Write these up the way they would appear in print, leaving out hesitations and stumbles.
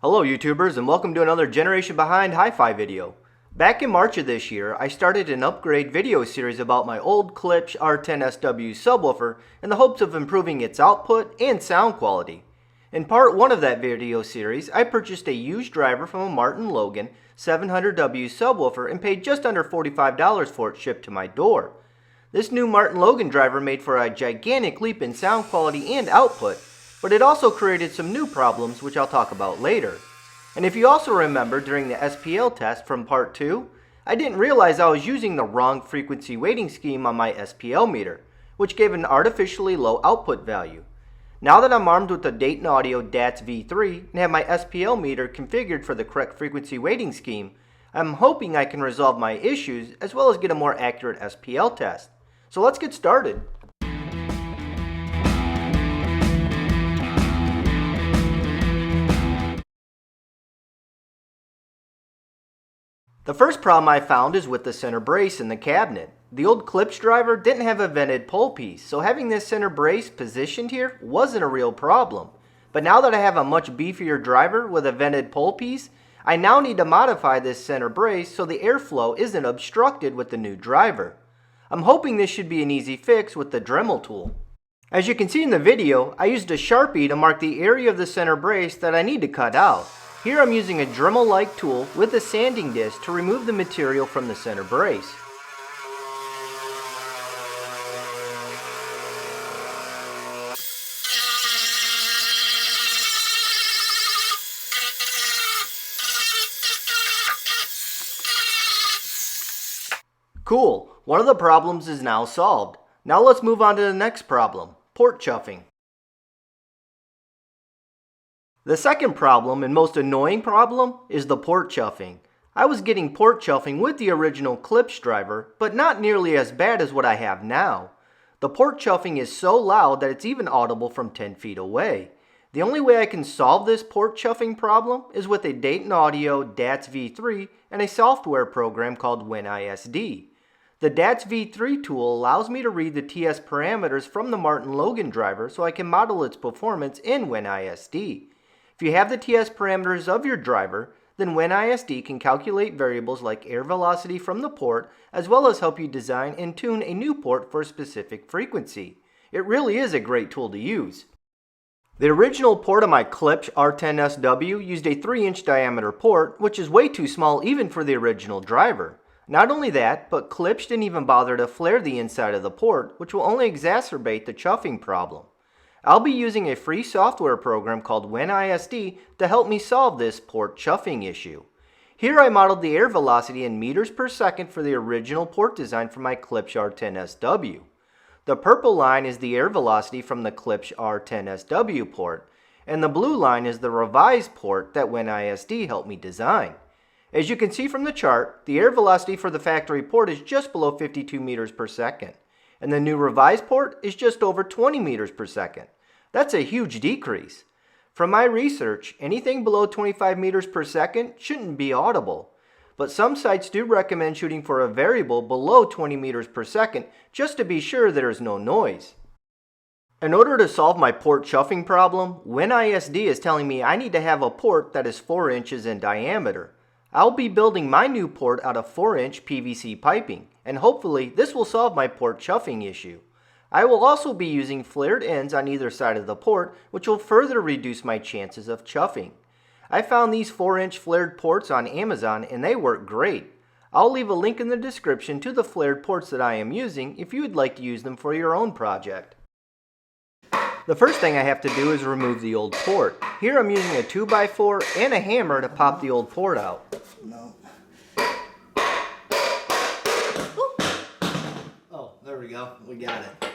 Hello YouTubers and welcome to another Generation Behind Hi-Fi video. Back in March of this year, I started an upgrade video series about my old Klipsch R10SW subwoofer in the hopes of improving its output and sound quality. In part 1 of that video series, I purchased a used driver from a Martin Logan 700W subwoofer and paid just under $45 for it shipped to my door. This new Martin Logan driver made for a gigantic leap in sound quality and output, but it also created some new problems which I'll talk about later. And if you also remember during the SPL test from part 2, I didn't realize I was using the wrong frequency weighting scheme on my SPL meter, which gave an artificially low output value. Now that I'm armed with the Dayton Audio DATS V3 and have my SPL meter configured for the correct frequency weighting scheme, I'm hoping I can resolve my issues as well as get a more accurate SPL test. So let's get started. The first problem I found is with the center brace in the cabinet. The old Klipsch driver didn't have a vented pull piece, so having this center brace positioned here wasn't a real problem. But now that I have a much beefier driver with a vented pull piece, I now need to modify this center brace so the airflow isn't obstructed with the new driver. I'm hoping this should be an easy fix with the Dremel tool. As you can see in the video, I used a Sharpie to mark the area of the center brace that I need to cut out. Here I'm using a Dremel-like tool with a sanding disc to remove the material from the center brace. Cool, one of the problems is now solved. Now let's move on to the next problem, port chuffing. The second problem, and most annoying problem, is the port chuffing. I was getting port chuffing with the original Klipsch driver, but not nearly as bad as what I have now. The port chuffing is so loud that it's even audible from 10 feet away. The only way I can solve this port chuffing problem is with a Dayton Audio DATS V3 and a software program called WinISD. The DATS V3 tool allows me to read the TS parameters from the Martin Logan driver so I can model its performance in WinISD. If you have the TS parameters of your driver, then WinISD can calculate variables like air velocity from the port, as well as help you design and tune a new port for a specific frequency. It really is a great tool to use. The original port of my Klipsch R10SW used a 3-inch diameter port, which is way too small even for the original driver. Not only that, but Klipsch didn't even bother to flare the inside of the port, which will only exacerbate the chuffing problem. I'll be using a free software program called WinISD to help me solve this port chuffing issue. Here I modeled the air velocity in meters per second for the original port design for my Klipsch R10SW. The purple line is the air velocity from the Klipsch R10SW port, and the blue line is the revised port that WinISD helped me design. As you can see from the chart, the air velocity for the factory port is just below 52 meters per second, and the new revised port is just over 20 meters per second. That's a huge decrease. From my research, anything below 25 meters per second shouldn't be audible, but some sites do recommend shooting for a variable below 20 meters per second just to be sure there is no noise. In order to solve my port chuffing problem, WinISD is telling me I need to have a port that is 4 inches in diameter. I'll be building my new port out of 4-inch PVC piping, and hopefully this will solve my port chuffing issue. I will also be using flared ends on either side of the port, which will further reduce my chances of chuffing. I found these 4-inch flared ports on Amazon and they work great. I'll leave a link in the description to the flared ports that I am using if you would like to use them for your own project. The first thing I have to do is remove the old port. Here I'm using a 2x4 and a hammer to pop the old port out. No. Oh, there we go. We got it.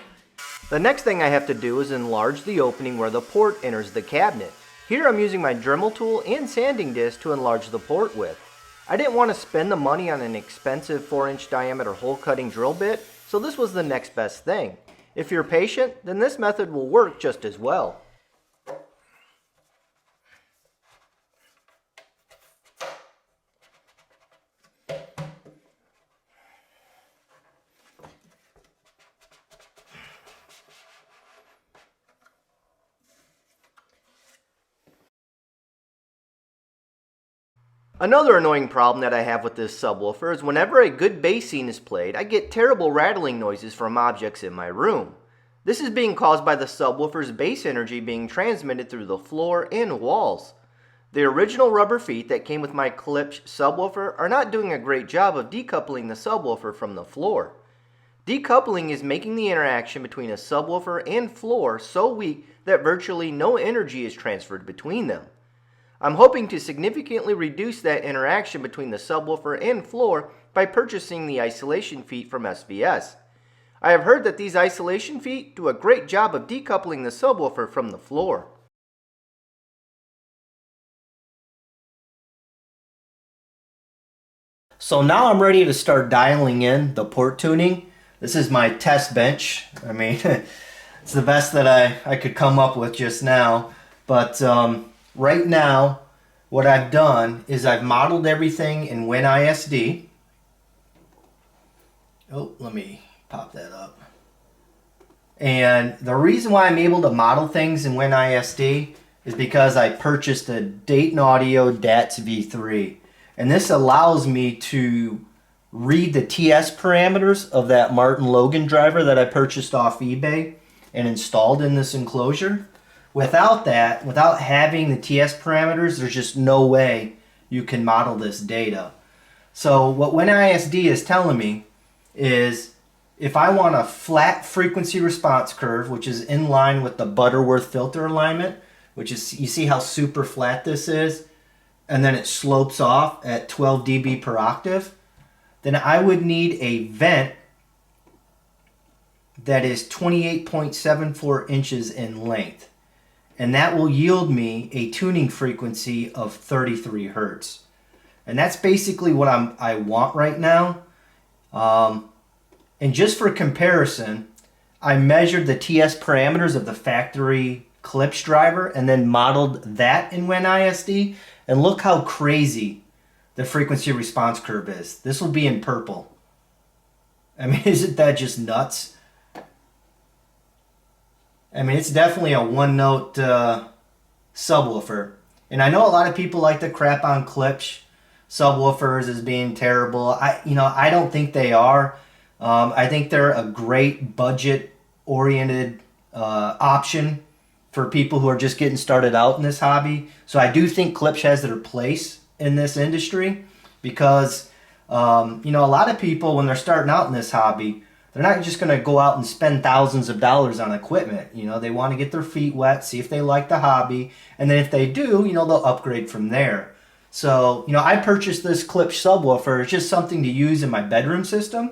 The next thing I have to do is enlarge the opening where the port enters the cabinet. Here I'm using my Dremel tool and sanding disc to enlarge the port width. I didn't want to spend the money on an expensive 4-inch diameter hole cutting drill bit, so this was the next best thing. If you're patient, then this method will work just as well. Another annoying problem that I have with this subwoofer is whenever a good bass scene is played, I get terrible rattling noises from objects in my room. This is being caused by the subwoofer's bass energy being transmitted through the floor and walls. The original rubber feet that came with my Klipsch subwoofer are not doing a great job of decoupling the subwoofer from the floor. Decoupling is making the interaction between a subwoofer and floor so weak that virtually no energy is transferred between them. I'm hoping to significantly reduce that interaction between the subwoofer and floor by purchasing the isolation feet from SVS. I have heard that these isolation feet do a great job of decoupling the subwoofer from the floor. So now I'm ready to start dialing in the port tuning. This is my test bench. I mean, it's the best that I could come up with just now. But right now, what I've done is I've modeled everything in WinISD. Oh, let me pop that up. And the reason why I'm able to model things in WinISD is because I purchased a Dayton Audio DATS V3. And this allows me to read the TS parameters of that Martin Logan driver that I purchased off eBay and installed in this enclosure. Without that, without having the TS parameters, there's just no way you can model this data. So what WinISD is telling me is if I want a flat frequency response curve, which is in line with the Butterworth filter alignment, which is, you see how super flat this is, and then it slopes off at 12 dB per octave, then I would need a vent that is 28.74 inches in length. And that will yield me a tuning frequency of 33 hertz. And that's basically what I want right now. And just for comparison, I measured the TS parameters of the factory Klipsch driver and then modeled that in WinISD. And look how crazy the frequency response curve is. This will be in purple. I mean, isn't that just nuts? I mean, it's definitely a one-note subwoofer. And I know a lot of people like to crap on Klipsch subwoofers as being terrible. I don't think they are. I think they're a great budget-oriented option for people who are just getting started out in this hobby. So I do think Klipsch has their place in this industry because, a lot of people when they're starting out in this hobby, they're not just going to go out and spend thousands of dollars on equipment. They want to get their feet wet, see if they like the hobby, and then if they do, they'll upgrade from there. So, I purchased this Klipsch subwoofer. It's just something to use in my bedroom system,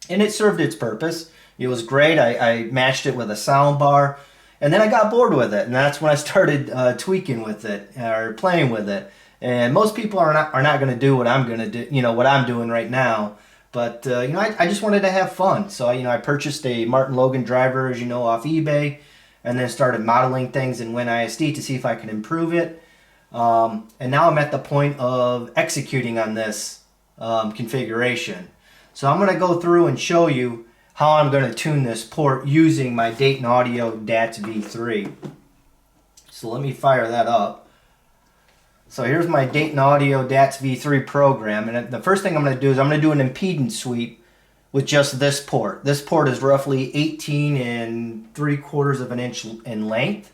and it served its purpose. It was great. I matched it with a sound bar. And then I got bored with it, and that's when I started tweaking with it or playing with it. And most people are not going to do what I'm going to do, what I'm doing right now. But I just wanted to have fun, so I purchased a Martin Logan driver, as you know, off eBay, and then started modeling things in WinISD to see if I could improve it. And now I'm at the point of executing on this configuration. So I'm going to go through and show you how I'm going to tune this port using my Dayton Audio DATS V3. So let me fire that up. So here's my Dayton Audio DATS V3 program, and the first thing I'm going to do is I'm going to do an impedance sweep with just this port. This port is roughly 18 3/4 of an inch in length.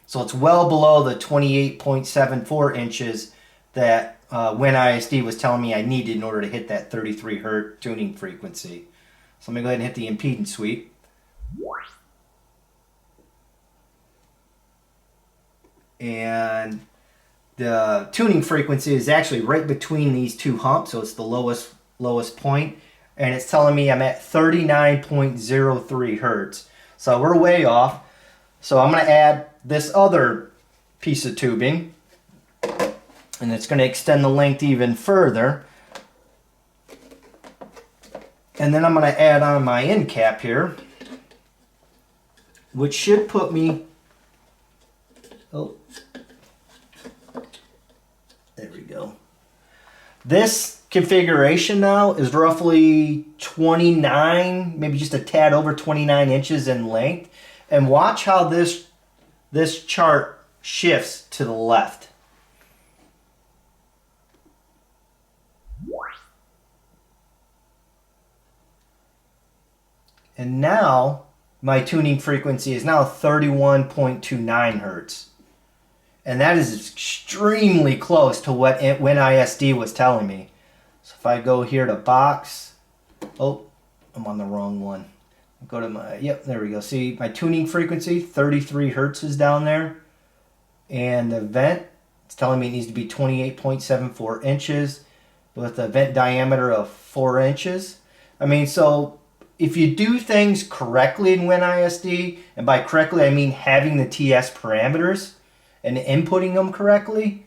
So it's well below the 28.74 inches that WinISD was telling me I needed in order to hit that 33 hertz tuning frequency. So I'm going to go ahead and hit the impedance sweep. And the tuning frequency is actually right between these two humps, so it's the lowest point. And it's telling me I'm at 39.03 hertz. So we're way off. So I'm going to add this other piece of tubing, and it's going to extend the length even further. And then I'm going to add on my end cap here, which should put me, there we go. This configuration now is roughly 29, maybe just a tad over 29 inches in length. And watch how this chart shifts to the left. And now my tuning frequency is now 31.29 hertz. And that is extremely close to what WinISD was telling me. So if I go here to box, oh, I'm on the wrong one. Go to my, yep, there we go. See my tuning frequency, 33 hertz is down there. And the vent, it's telling me it needs to be 28.74 inches with a vent diameter of 4 inches. I mean, so if you do things correctly in WinISD, and by correctly I mean having the TS parameters and inputting them correctly,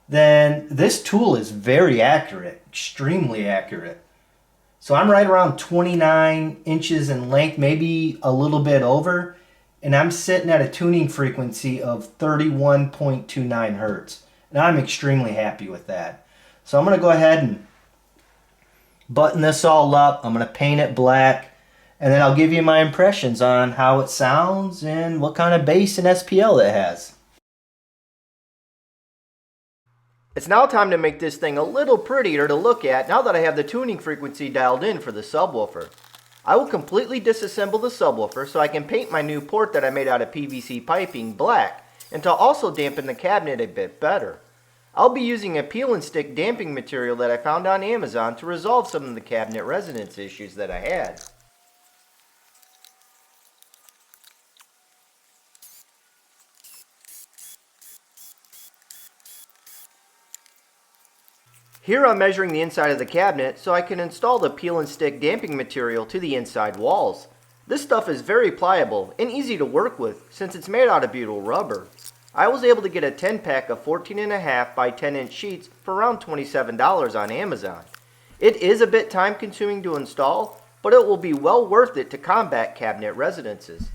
then this tool is very accurate, extremely accurate. So I'm right around 29 inches in length, maybe a little bit over, and I'm sitting at a tuning frequency of 31.29 hertz. And I'm extremely happy with that. So I'm going to go ahead and button this all up. I'm going to paint it black, and then I'll give you my impressions on how it sounds and what kind of bass and SPL it has. It's now time to make this thing a little prettier to look at now that I have the tuning frequency dialed in for the subwoofer. I will completely disassemble the subwoofer so I can paint my new port that I made out of PVC piping black, and to also dampen the cabinet a bit better. I'll be using a peel and stick damping material that I found on Amazon to resolve some of the cabinet resonance issues that I had. Here I'm measuring the inside of the cabinet so I can install the peel and stick damping material to the inside walls. This stuff is very pliable and easy to work with since it's made out of butyl rubber. I was able to get a 10 pack of 14.5 by 10 inch sheets for around $27 on Amazon. It is a bit time consuming to install, but it will be well worth it to combat cabinet resonances.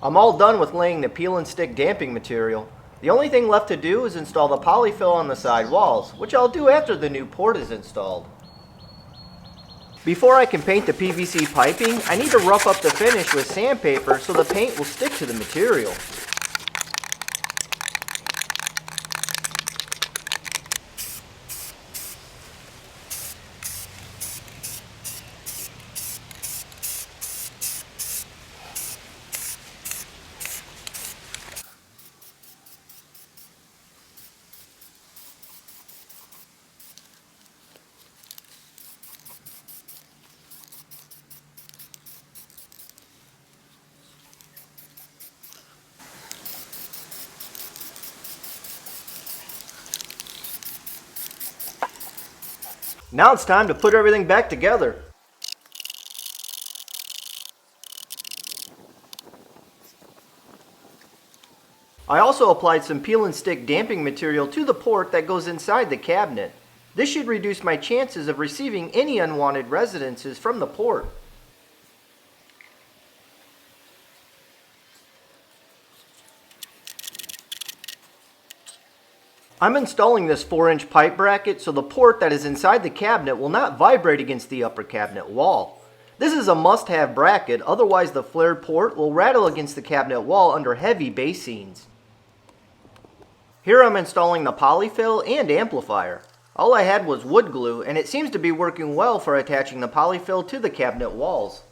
I'm all done with laying the peel and stick damping material. The only thing left to do is install the polyfill on the side walls, which I'll do after the new port is installed. Before I can paint the PVC piping, I need to rough up the finish with sandpaper so the paint will stick to the material. Now it's time to put everything back together. I also applied some peel and stick damping material to the port that goes inside the cabinet. This should reduce my chances of receiving any unwanted resonances from the port. I'm installing this 4-inch pipe bracket so the port that is inside the cabinet will not vibrate against the upper cabinet wall. This is a must-have bracket, otherwise the flared port will rattle against the cabinet wall under heavy bass scenes. Here I'm installing the polyfill and amplifier. All I had was wood glue, and it seems to be working well for attaching the polyfill to the cabinet walls.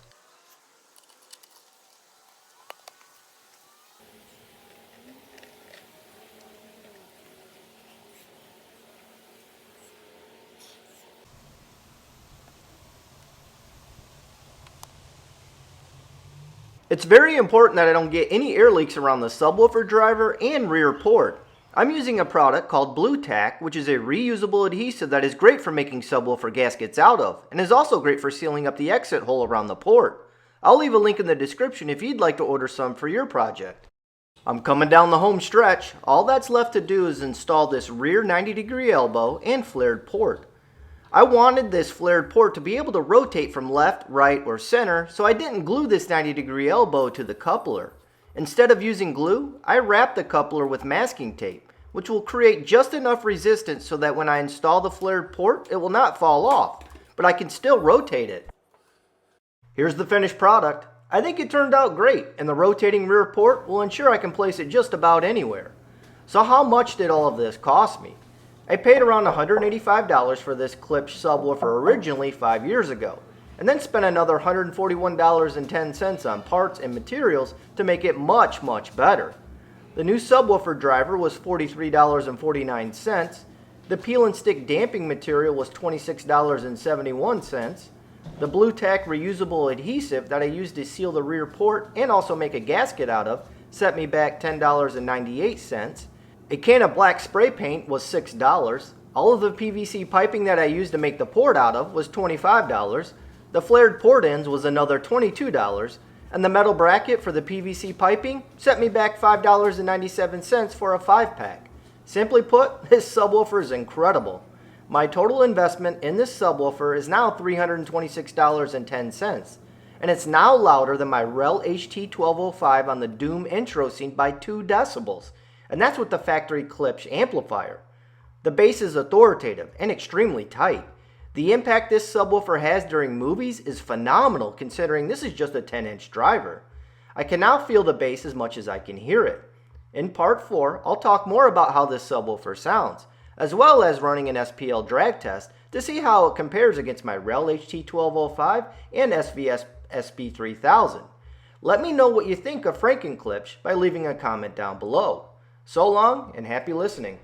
It's very important that I don't get any air leaks around the subwoofer driver and rear port. I'm using a product called Blue Tack, which is a reusable adhesive that is great for making subwoofer gaskets out of, and is also great for sealing up the exit hole around the port. I'll leave a link in the description if you'd like to order some for your project. I'm coming down the home stretch. All that's left to do is install this rear 90-degree elbow and flared port. I wanted this flared port to be able to rotate from left, right, or center, so I didn't glue this 90-degree elbow to the coupler. Instead of using glue, I wrapped the coupler with masking tape, which will create just enough resistance so that when I install the flared port, it will not fall off, but I can still rotate it. Here's the finished product. I think it turned out great, and the rotating rear port will ensure I can place it just about anywhere. So how much did all of this cost me? I paid around $185 for this Klipsch subwoofer originally 5 years ago, and then spent another $141.10 on parts and materials to make it much, much better. The new subwoofer driver was $43.49, the peel and stick damping material was $26.71, the Blue Tack reusable adhesive that I used to seal the rear port and also make a gasket out of set me back $10.98. A can of black spray paint was $6. All of the PVC piping that I used to make the port out of was $25. The flared port ends was another $22. And the metal bracket for the PVC piping set me back $5.97 for a 5-pack. Simply put, this subwoofer is incredible. My total investment in this subwoofer is now $326.10. And it's now louder than my REL HT1205 on the Doom intro scene by 2 decibels. And that's with the factory Klipsch amplifier. The bass is authoritative and extremely tight. The impact this subwoofer has during movies is phenomenal considering this is just a 10-inch driver. I can now feel the bass as much as I can hear it. In part 4, I'll talk more about how this subwoofer sounds, as well as running an SPL drag test to see how it compares against my REL HT1205 and SVS SP3000. Let me know what you think of FrankenKlipsch by leaving a comment down below. So long and happy listening.